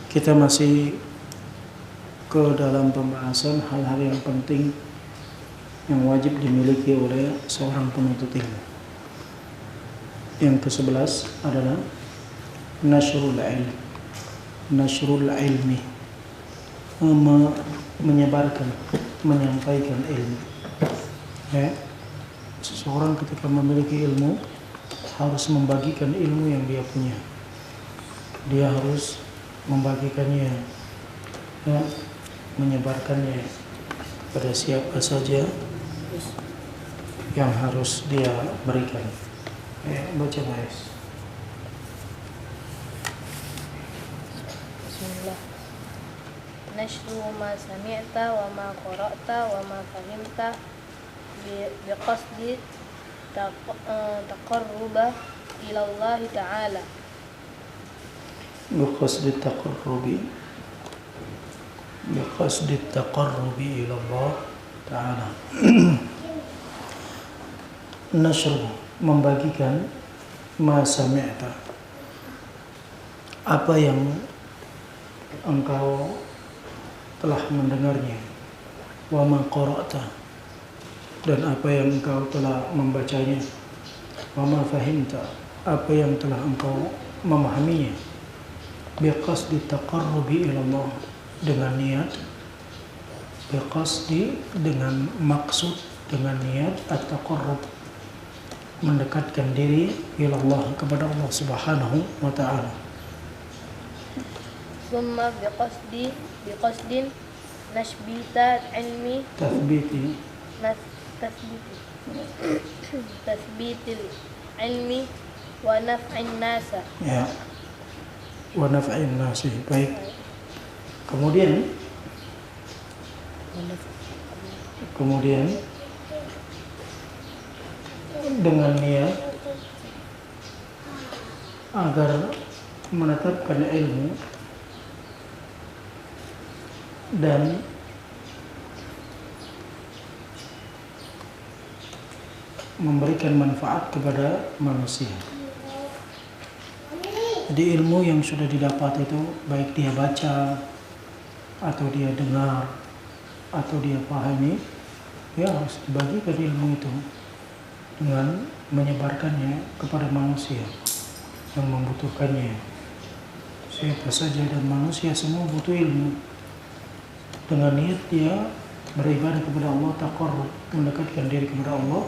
Kita masih ke dalam pembahasan hal-hal yang penting yang wajib dimiliki oleh seorang penuntut ilmu. Yang ke-11 adalah nashrul ilm. Nashrul ilmi, menyebarkan, menyampaikan ilmu. Ya. Seseorang ketika memiliki ilmu harus membagikan ilmu yang dia punya. Dia harus membagikannya, ya, menyebarkannya kepada siapa saja yang harus dia berikan. Ya, baca guys. Bismillah. Nashru ma sami'ta wa ma qara'ta wa ma fahimta biqasdi taqarruba ila Allah Ta'ala. Biqasdi taqarrubi ila Allah Ta'ala. Nashru, membagikan ma sami'ta, apa yang engkau telah mendengarnya, wa ma qara'ta, dan apa yang engkau telah membacanya, wa ma fahimta, apa yang telah engkau memahaminya, biqasdi taqarrubi ila Allah, dengan niat, biqasdi dengan maksud, dengan niat at-taqarrub, mendekatkan diri ila Allah, kepada Allah Subhanahu wa ta'ala. Summa biqasdin nashbita ilmi tathbitil ilmi wa naf'in nasa. Ya, wa naf'in nasi. Baik. Kemudian dengan niat agar menetapkan ilmu dan memberikan manfaat kepada manusia. Jadi ilmu yang sudah didapat itu, baik dia baca atau dia dengar atau dia pahami, ya harus dibagikan ilmu itu dengan menyebarkannya kepada manusia yang membutuhkannya. Siapa saja dan manusia semua butuh ilmu. Dengan niat dia beribadah kepada Allah, taqarrub, mendekatkan diri kepada Allah.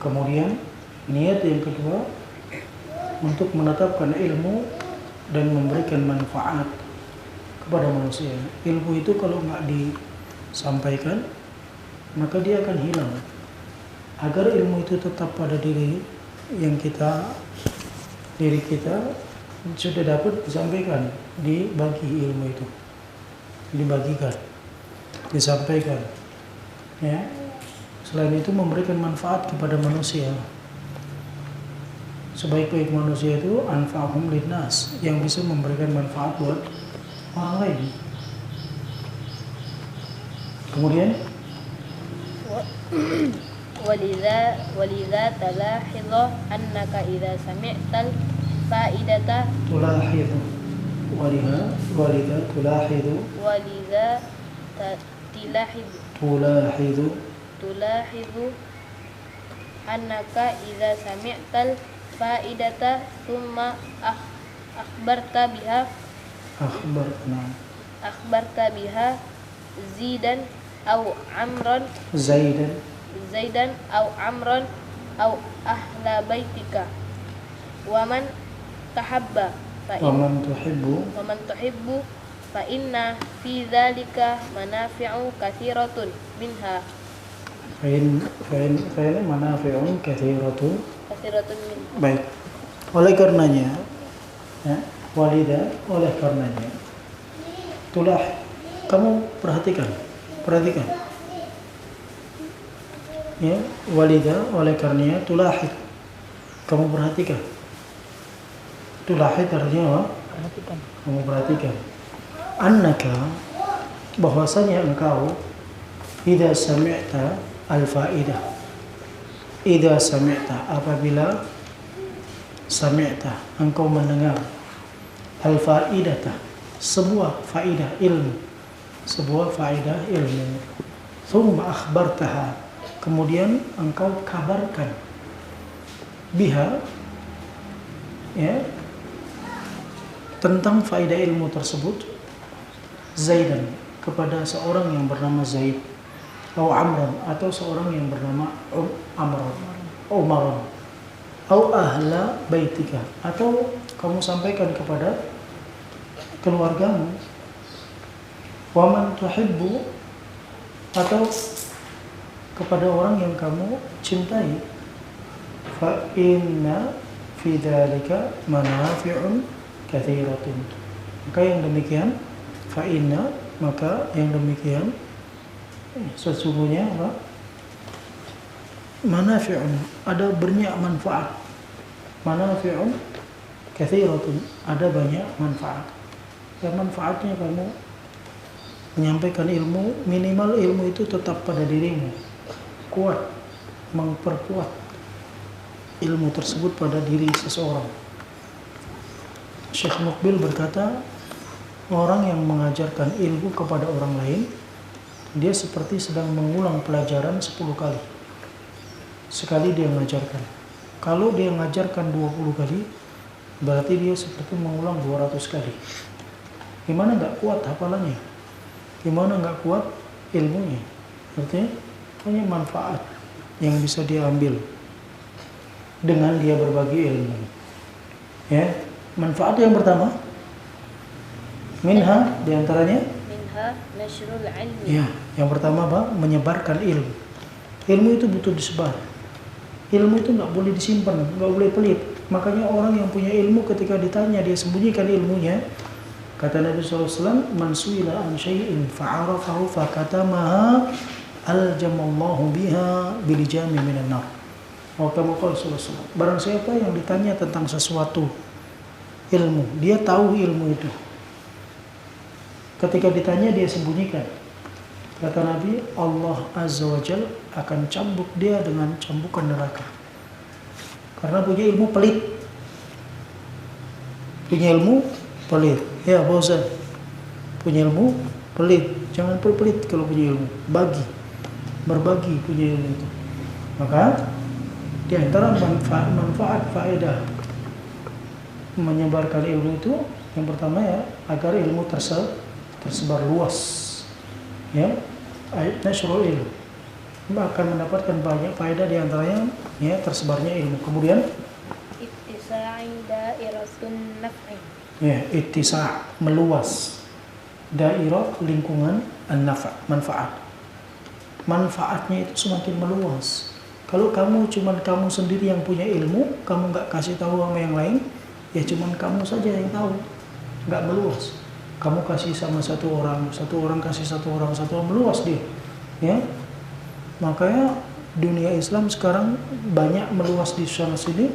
Kemudian niat yang kedua untuk menetapkan ilmu dan memberikan manfaat kepada manusia. Ilmu itu kalau nggak disampaikan, maka dia akan hilang. Agar ilmu itu tetap pada diri kita sudah dapat disampaikan, dibagi ilmu itu, dibagikan, disampaikan. Ya. Selain itu memberikan manfaat kepada manusia. Sebaik-baik manusia itu anfa'hum linnas, yang bisa memberikan manfaat buat orang lain. Kemudian walidha talahidha annaka idza sami'tal fa'idata tulahidhu annaka idza sami'tal fa'idata thumma akhbarta biha zaidan aw amran aw ahla baitika wa man tuhibbu fa inna fi dzalika manafi'u katsiratun minha manafi'un katsiratun. Baik. Oleh karenanya, ya, oleh karenanya, itulah kamu perhatikan. Ya, walida, oleh karenanya, tulahid, kamu perhatikan. Tulahid artinya apa? Kamu perhatikan. Annaka, bahwasanya engkau, idza sami'ta al-fa'idah. Idza sami'ta, apabila sami'ta, engkau mendengar al-fa'idata, sebuah faedah ilmu, sebuah faedah ilmu. Thumma akhbartaha, kemudian engkau kabarkan biha, ya, tentang faedah ilmu tersebut, Zaidan, kepada seorang yang bernama Zaid, atau Amran, atau seorang yang bernama Amran, Umar, atau ahla baitika, atau kamu sampaikan kepada keluargamu, waman tuhibbu, atau kepada orang yang kamu cintai, fa inna fi dzalika manafi'un katsiratun. Maka yang demikian, fa inna, maka yang demikian sesungguhnya apa? Manafi'un, ada banyak manfaat. Manafi'un katsiratun, ada banyak manfaat. Ya, manfaatnya kamu menyampaikan ilmu, minimal ilmu itu tetap pada dirimu, kuat, memperkuat ilmu tersebut pada diri seseorang. Syekh Muqbil berkata, orang yang mengajarkan ilmu kepada orang lain, dia seperti sedang mengulang pelajaran 10 kali. Sekali dia mengajarkan. Kalau dia mengajarkan 20 kali, berarti dia seperti mengulang 200 kali. Gimana nggak kuat hafalannya? Gimana nggak kuat ilmunya? Artinya banyak manfaat yang bisa dia ambil dengan dia berbagi ilmu. Ya, manfaat yang pertama, minha, diantaranya minha nashrul ilmi. ya, yang pertama apa? Menyebarkan ilmu. Ilmu itu butuh disebar. Ilmu itu nggak boleh disimpan, nggak boleh pelit. Makanya orang yang punya ilmu ketika ditanya dia sembunyikan ilmunya. Kata Nabi SAW, man su'ila an syai'in fa'arafahu fakatamaha aljamallahu biha bilijami minan nar. Barang siapa yang ditanya tentang sesuatu ilmu, dia tahu ilmu itu, ketika ditanya dia sembunyikan, kata Nabi, Allah Azza wa Jal akan cambuk dia dengan cambukan neraka. Karena punya ilmu pelit. Punya ilmu pelit. Ya, bosan. Punya ilmu pelit. Jangan pelit kalau punya ilmu. Berbagi punya ilmu itu. Maka di antara manfaat faedah menyebarkan ilmu itu, yang pertama ya, agar ilmu tersebar luas. Ya, nasrul ilmu, akan mendapatkan banyak faedah, di antaranya ya tersebarnya ilmu. Kemudian ittisa'i da'iratun naf'i. Ya, ittisa', meluas. Dairah, lingkungan, an-nafa', manfaat. Manfaatnya itu semakin meluas. Kalau kamu sendiri yang punya ilmu, kamu nggak kasih tahu sama yang lain, ya cuman kamu saja yang tahu, nggak meluas. Kamu kasih sama satu orang kasih satu orang, meluas dia. Ya, makanya dunia Islam sekarang banyak meluas di sana sini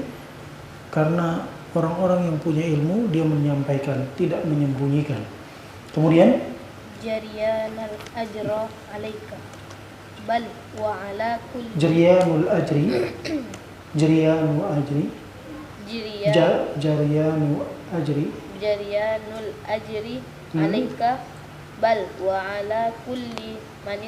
karena orang-orang yang punya ilmu dia menyampaikan, tidak menyembunyikan. Kemudian Jariyanal ajra alaika bal wa ala kulli Jaryanul ajri Jaryanul ajri alaika bal wa ala kulli man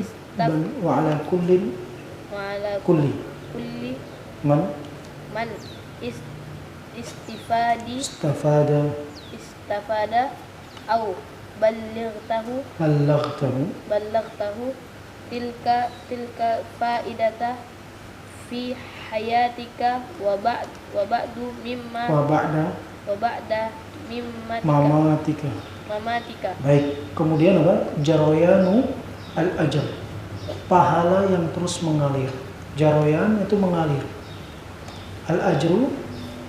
istifada au ballaghtahu tilka faidata fi hayatika wa ba'da mamatika. Baik, kemudian apa? Jaroyanu al-ajr, pahala yang terus mengalir. Jaroyan itu mengalir. Al-ajru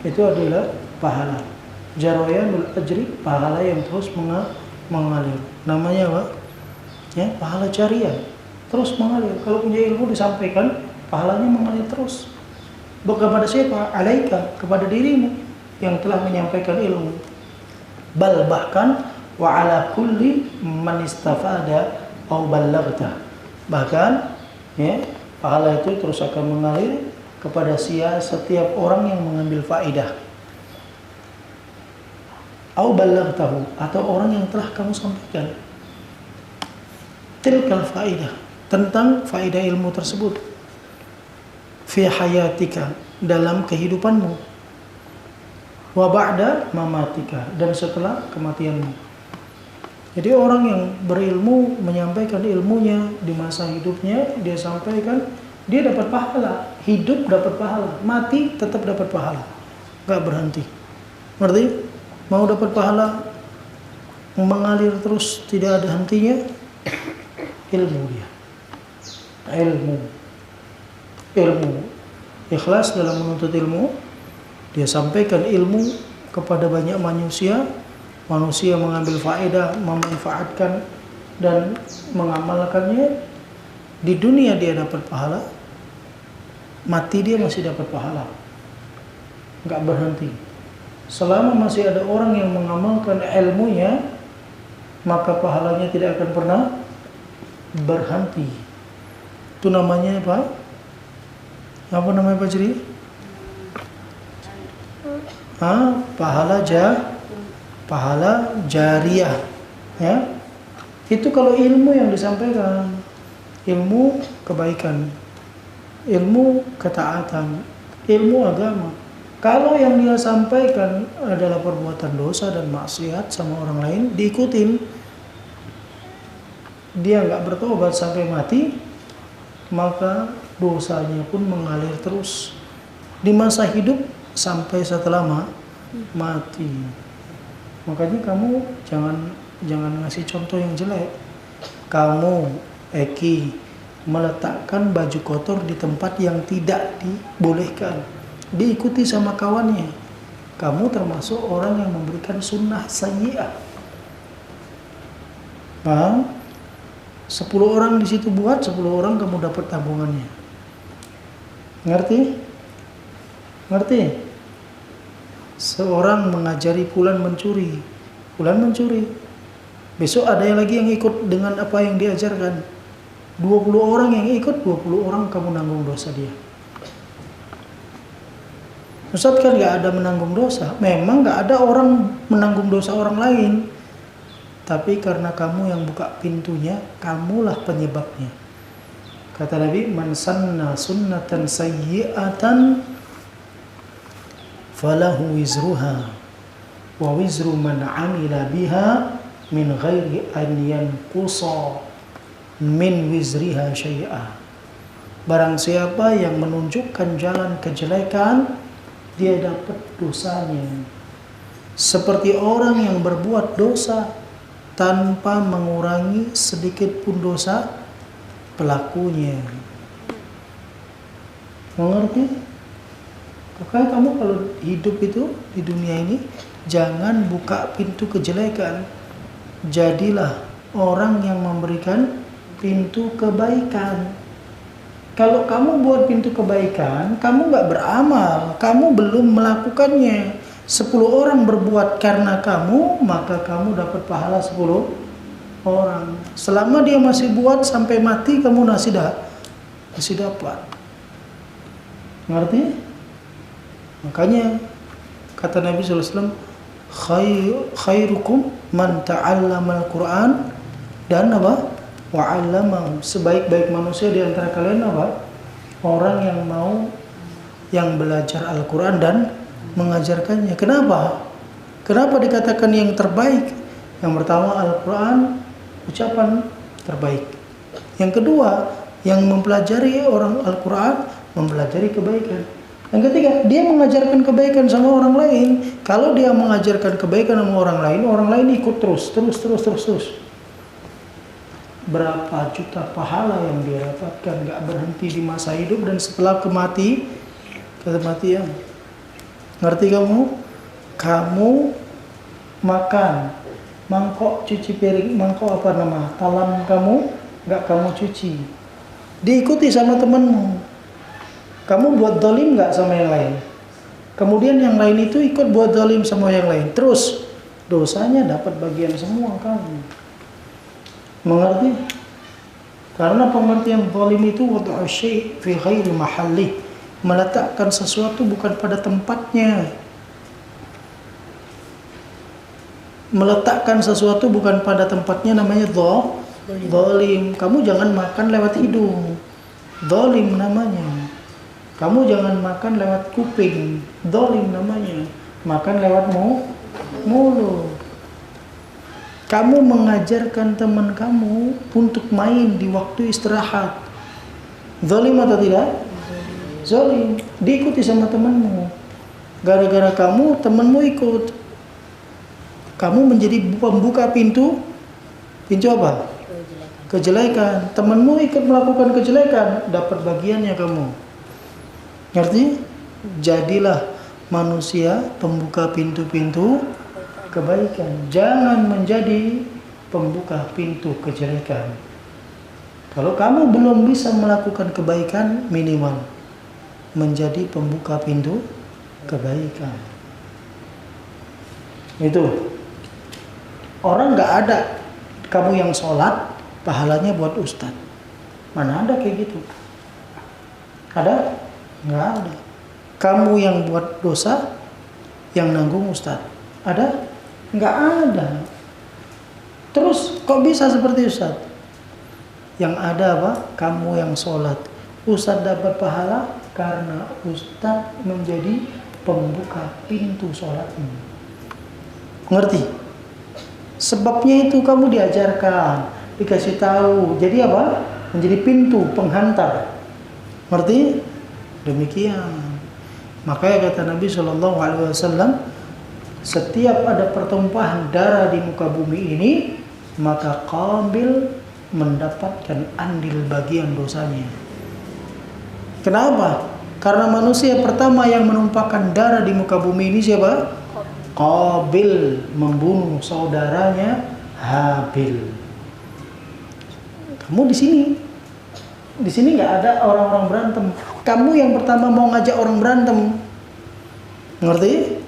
itu adalah pahala. Jaroyanul ajri, pahala yang terus mengalir. Namanya apa? Ya, pahala jariah, terus mengalir. Kalau punya ilmu disampaikan, pahalanya mengalir terus. Kepada siapa? Alaika, kepada dirimu yang telah menyampaikan ilmu. Bal, bahkan wa ala kulli man istafada au ballaghta. Bahkan ya, pahala itu terus akan mengalir kepada setiap orang yang mengambil faedah. au ballaghtahu, atau orang yang telah kamu sampaikan. Tilkal faidah, tentang faedah ilmu tersebut. Fi hayatika, dalam kehidupanmu. Wa ba'da mamatika, dan setelah kematianmu. Jadi orang yang berilmu menyampaikan ilmunya di masa hidupnya, dia sampaikan, dia dapat pahala. Hidup dapat pahala, mati tetap dapat pahala, gak berhenti. Ngerti? Mau dapat pahala mengalir terus tidak ada hentinya, ilmu dia. Ilmu. Ikhlas dalam menuntut ilmu, dia sampaikan ilmu kepada banyak manusia. Manusia mengambil faedah, memanfaatkan dan mengamalkannya. Di dunia dia dapat pahala, mati dia masih dapat pahala, gak berhenti. Selama masih ada orang yang mengamalkan ilmunya, maka pahalanya tidak akan pernah berhenti. Itu namanya apa? Apa namanya Pak Jiri? Pahala jariyah. Ya. Itu kalau ilmu yang disampaikan, ilmu kebaikan, ilmu ketaatan, ilmu agama. Kalau yang dia sampaikan adalah perbuatan dosa dan maksiat sama orang lain, diikutin, dia nggak bertobat sampai mati, maka dosanya pun mengalir terus di masa hidup sampai setelah mati. Makanya kamu jangan ngasih contoh yang jelek. Kamu, Eki, meletakkan baju kotor di tempat yang tidak dibolehkan, diikuti sama kawannya. Kamu termasuk orang yang memberikan sunnah sayyi'ah. Paham? 10 orang di situ buat, 10 orang kamu dapat tabungannya. Ngerti? Seorang mengajari Fulan mencuri. Besok ada yang lagi yang ikut dengan apa yang diajarkan. 20 orang yang ikut, 20 orang kamu nanggung dosa dia. Ustaz kan gak ada menanggung dosa. Memang gak ada orang menanggung dosa orang lain. Tapi karena kamu yang buka pintunya, kamulah penyebabnya. Kata Nabi, man sanna sunnatan sayyi'atan falahu wizruha wa wizru man amila biha min ghairi an yanqusa min wizriha syai'a. Barang siapa yang menunjukkan jalan kejelekan, dia dapat dosanya seperti orang yang berbuat dosa tanpa mengurangi sedikit pun dosa pelakunya. Mengerti? Makanya kamu kalau hidup itu di dunia ini, jangan buka pintu kejelekan. Jadilah orang yang memberikan pintu kebaikan. Kalau kamu buat pintu kebaikan, kamu gak beramal, kamu belum melakukannya. 10 orang berbuat karena kamu, maka kamu dapat pahala 10 orang. Selama dia masih buat sampai mati, kamu masih dapat. Ngerti? Makanya kata Nabi SAW, khairukum man ta'allama al-Quran dan apa? Wa'allamahu. Sebaik-baik manusia di antara kalian apa? Orang yang belajar Al-Quran dan mengajarkannya. Kenapa? Kenapa dikatakan yang terbaik? Yang pertama Al-Quran, ucapan terbaik. Yang kedua, yang mempelajari orang Al-Quran mempelajari kebaikan. Yang ketiga, dia mengajarkan kebaikan sama orang lain. Kalau dia mengajarkan kebaikan sama orang lain ikut terus. Berapa juta pahala yang dia dapatkan, gak berhenti di masa hidup dan setelah kematian. Ngerti kamu? Kamu makan mangkok, cuci piring, talam kamu gak kamu cuci, diikuti sama temanmu. Kamu buat zalim gak sama yang lain, kemudian yang lain itu ikut buat zalim sama yang lain, terus dosanya dapat bagian semua kamu. Mengerti? Karena pengertian zalim itu wad'u syai' fi ghairi mahallih, meletakkan sesuatu bukan pada tempatnya. Meletakkan sesuatu bukan pada tempatnya namanya zalim. Kamu jangan makan lewat hidung, zalim namanya. Kamu jangan makan lewat kuping, zalim namanya. Makan lewat mulut. Kamu mengajarkan teman kamu untuk main di waktu istirahat, zalim atau tidak? Zalim. Diikuti sama temanmu. Gara-gara kamu, temanmu ikut. Kamu menjadi pembuka pintu apa? Kejelekan. Temanmu ikut melakukan kejelekan, dapat bagiannya kamu. Ngerti? Jadilah manusia pembuka pintu-pintu kebaikan. Jangan menjadi pembuka pintu kejelekan. Kalau kamu belum bisa melakukan kebaikan, minimal menjadi pembuka pintu kebaikan. Itu. Orang gak ada kamu yang sholat, pahalanya buat ustadz. Mana ada kayak gitu? Ada? Nggak ada. Kamu yang buat dosa, yang nanggung ustadz. Ada? Nggak ada. Terus kok bisa seperti ustadz? Yang ada apa? Kamu yang sholat. Ustadz dapat pahala karena ustadz menjadi pembuka pintu sholatmu. Ngerti? Sebabnya itu kamu diajarkan, dikasih tahu. Jadi apa? Menjadi pintu penghantar. Ngerti? Demikian. Makanya kata Nabi SAW, setiap ada pertumpahan darah di muka bumi ini, maka Qabil mendapatkan andil bagian dosanya. Kenapa? Karena manusia pertama yang menumpahkan darah di muka bumi ini siapa? Qabil, membunuh saudaranya Habil. Kamu di sini. Di sini nggak ada orang-orang berantem. Kamu yang pertama mau ngajak orang berantem. Ngerti?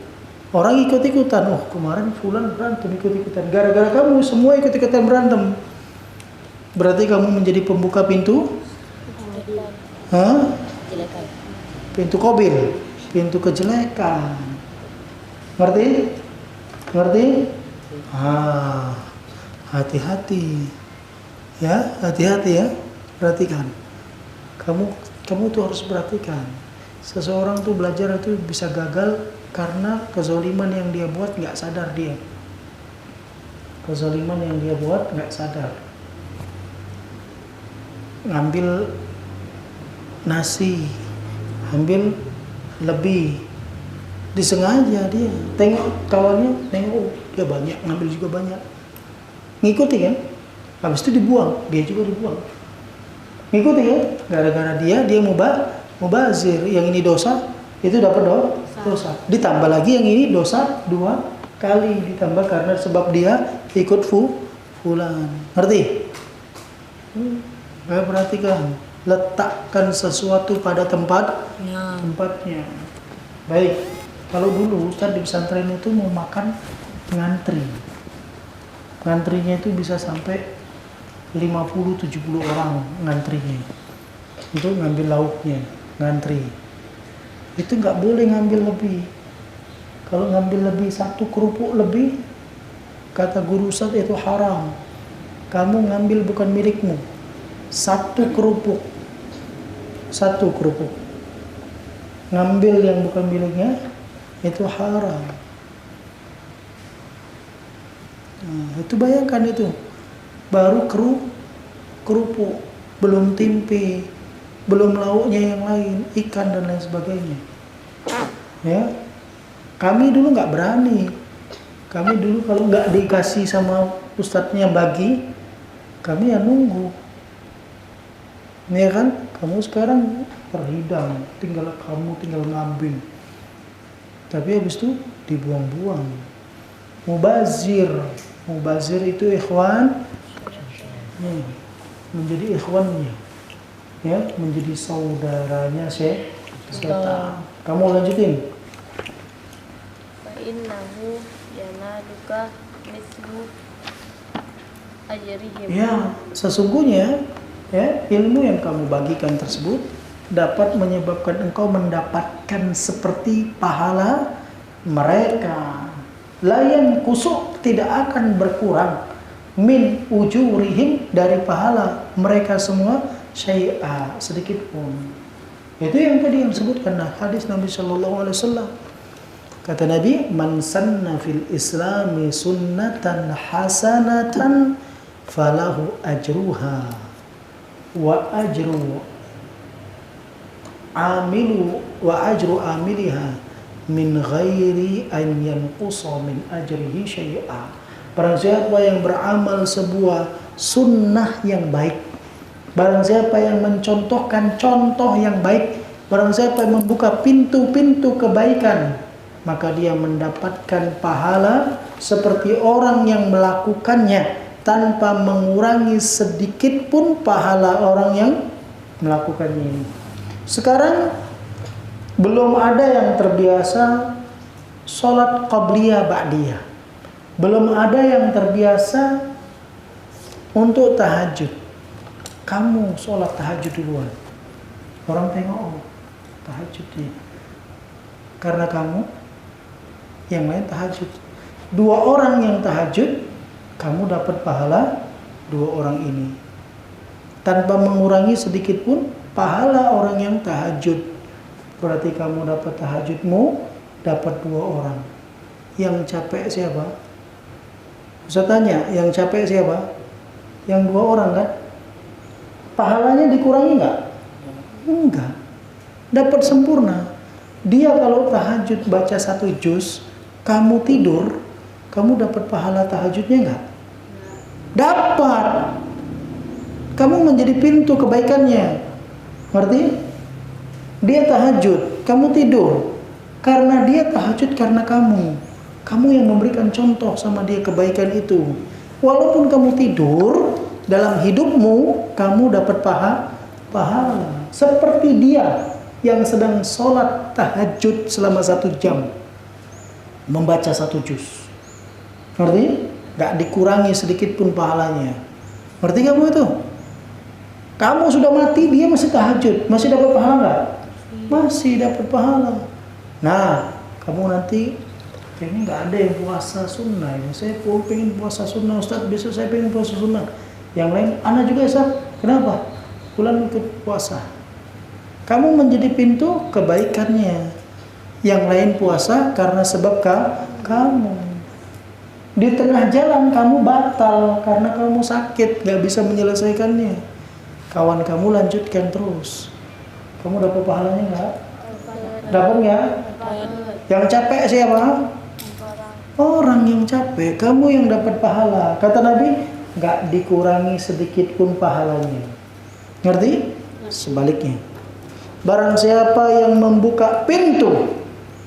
Orang ikut-ikutan. Oh, kemarin fulan berantem, ikut-ikutan. Gara-gara kamu semua ikut-ikutan berantem. Berarti kamu menjadi pembuka pintu? Hah? Pintu Qabil, pintu kejelekan. Ngerti? Ngerti? Hati-hati. Ya, hati-hati ya. Perhatikan. Kamu tuh harus perhatikan. Seseorang tuh belajar itu bisa gagal karena kezaliman yang dia buat nggak sadar dia. Kezaliman yang dia buat nggak sadar. Ngambil nasi, ambil lebih, disengaja dia. Tengok kawannya, tengok dia banyak, ngambil juga banyak. Ngikuti kan? Habis itu dibuang, dia juga dibuang. Ngikuti kan? Gara-gara dia mubazir. Yang ini dosa, itu dapat dosa. Ditambah lagi yang ini dosa 2 kali. Ditambah karena sebab dia ikut fulan. Ngerti? Perhatikan. Letakkan sesuatu pada tempatnya. Baik. Kalau dulu Ustaz di pesantren itu mau makan ngantri. Ngantrinya itu bisa sampai 50-70 orang ngantrinya. Itu ngambil lauknya, ngantri. Itu nggak boleh ngambil lebih. Kalau ngambil lebih, 1 kerupuk lebih, kata guru Ustaz itu haram. Kamu ngambil bukan milikmu. 1 kerupuk. 1 kerupuk. Ngambil yang bukan miliknya, itu haram. Nah, itu bayangkan itu. Baru kerupuk, belum tempe, belum lauknya yang lain, ikan dan lain sebagainya. Ya, kami dulu nggak berani. Kami dulu kalau nggak dikasih sama ustadznya bagi, kami ya nunggu. Ya kan? Kamu sekarang terhidang, tinggal ngambil. Tapi habis itu dibuang-buang. Mubazir itu ikhwan. Menjadi ikhwannya, ya, menjadi saudaranya setan. Kamu lanjutin. Fa innahu yanaluka mithlu ajrihim. Ya, sesungguhnya ya, ilmu yang kamu bagikan tersebut dapat menyebabkan engkau mendapatkan seperti pahala mereka. Layan kusuk, tidak akan berkurang min ujurihim, dari pahala mereka semua, syai'a, sedikit pun. Itu yang tadi yang disebutkan hadis Nabi sallallahu alaihi wasallam. Kata Nabi, man sanna fil islami sunnatan hasanatan falahu ajruha wa ajru amiliha min ghairi an yanqusa min ajrihi syai'a. Barang siapa yang beramal sebuah sunnah yang baik, barang siapa yang mencontohkan contoh yang baik, barang siapa yang membuka pintu-pintu kebaikan, maka dia mendapatkan pahala seperti orang yang melakukannya tanpa mengurangi sedikit pun pahala orang yang melakukannya ini. Sekarang belum ada yang terbiasa sholat qabliyah ba'diyah. Belum ada yang terbiasa untuk tahajud. Kamu sholat tahajud duluan. Orang tengok, oh, tahajud dia. Karena kamu, yang lain tahajud. 2 orang yang tahajud, kamu dapat pahala 2 orang ini. Tanpa mengurangi sedikit pun pahala orang yang tahajud. Berarti kamu dapat tahajudmu, dapat 2 orang. Yang capek siapa? Saya tanya, yang capek siapa? Yang 2 orang kan? Pahalanya dikurangi enggak? Enggak. Dapat sempurna. Dia kalau tahajud baca 1 juz, kamu tidur, kamu dapat pahala tahajudnya enggak? Dapat. Kamu menjadi pintu kebaikannya. Ngerti? Dia tahajud, kamu tidur. Karena dia tahajud karena kamu. Kamu yang memberikan contoh sama dia kebaikan itu. Walaupun kamu tidur, dalam hidupmu kamu dapat pahala. Seperti dia yang sedang sholat tahajud selama 1 jam, membaca 1 juz. Ngerti? Gak dikurangi sedikit pun pahalanya. Ngerti kamu itu? Kamu sudah mati, dia masih tahajud, masih dapat pahala nggak? Masih dapat pahala. Nah, kamu nanti kayaknya nggak ada yang puasa sunnah. Saya pengen puasa sunnah, Ustaz. Besok saya pengen puasa sunnah. Yang lain, Ana juga Ustaz. Kenapa? Bulan ikut puasa. Kamu menjadi pintu kebaikannya. Yang lain puasa karena sebab kamu. Di tengah jalan kamu batal karena kamu sakit, nggak bisa menyelesaikannya. Kawan kamu lanjutkan terus. Kamu dapat pahalanya nggak? Dapat nggak? Yang capek siapa? Orang yang capek. Kamu yang dapat pahala. Kata Nabi, nggak dikurangi sedikit pun pahalanya. Ngerti? Sebaliknya, barang siapa yang membuka pintu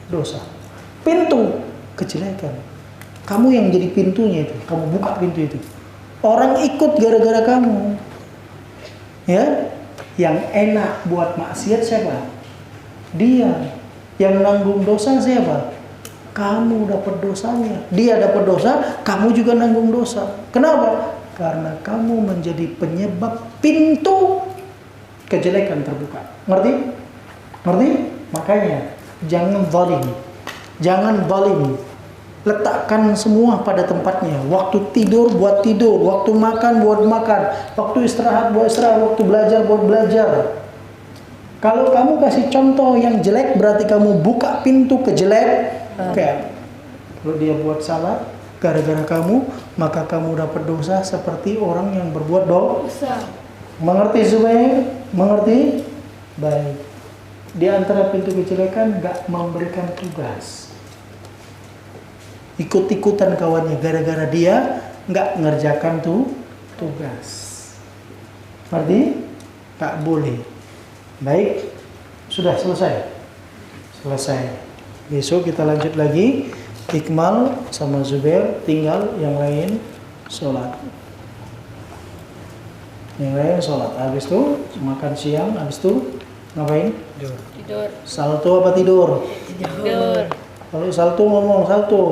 dosa, pintu kejelekan, kamu yang jadi pintunya itu. Kamu buka pintu itu. Orang ikut gara-gara kamu. Ya, yang enak buat maksiat siapa? Dia. Yang nanggung dosa siapa? Kamu dapat dosanya. Dia dapat dosa, kamu juga nanggung dosa. Kenapa? Karena kamu menjadi penyebab pintu kejelekan terbuka. Ngerti? Ngerti? Makanya jangan zalim. Jangan zalim. Letakkan semua pada tempatnya. Waktu tidur buat tidur, waktu makan buat makan, waktu istirahat buat istirahat, waktu belajar buat belajar. Kalau kamu kasih contoh yang jelek, berarti kamu buka pintu kejelek. Kalau dia buat salah gara-gara kamu, maka kamu dapat dosa seperti orang yang berbuat dosa. Mengerti supaya? Mengerti? Baik. Di antara pintu kejelekan, gak memberikan tugas. Ikut-ikutan kawannya gara-gara dia nggak ngerjakan tugas. Berarti tak boleh. Baik, sudah selesai. Selesai. Besok kita lanjut lagi. Ikmal sama Zubair, tinggal yang lain sholat. Yang lain sholat. Habis itu makan siang. Habis itu ngapain? Tidur. Salto apa tidur? Tidur. Kalau salto ngomong salto.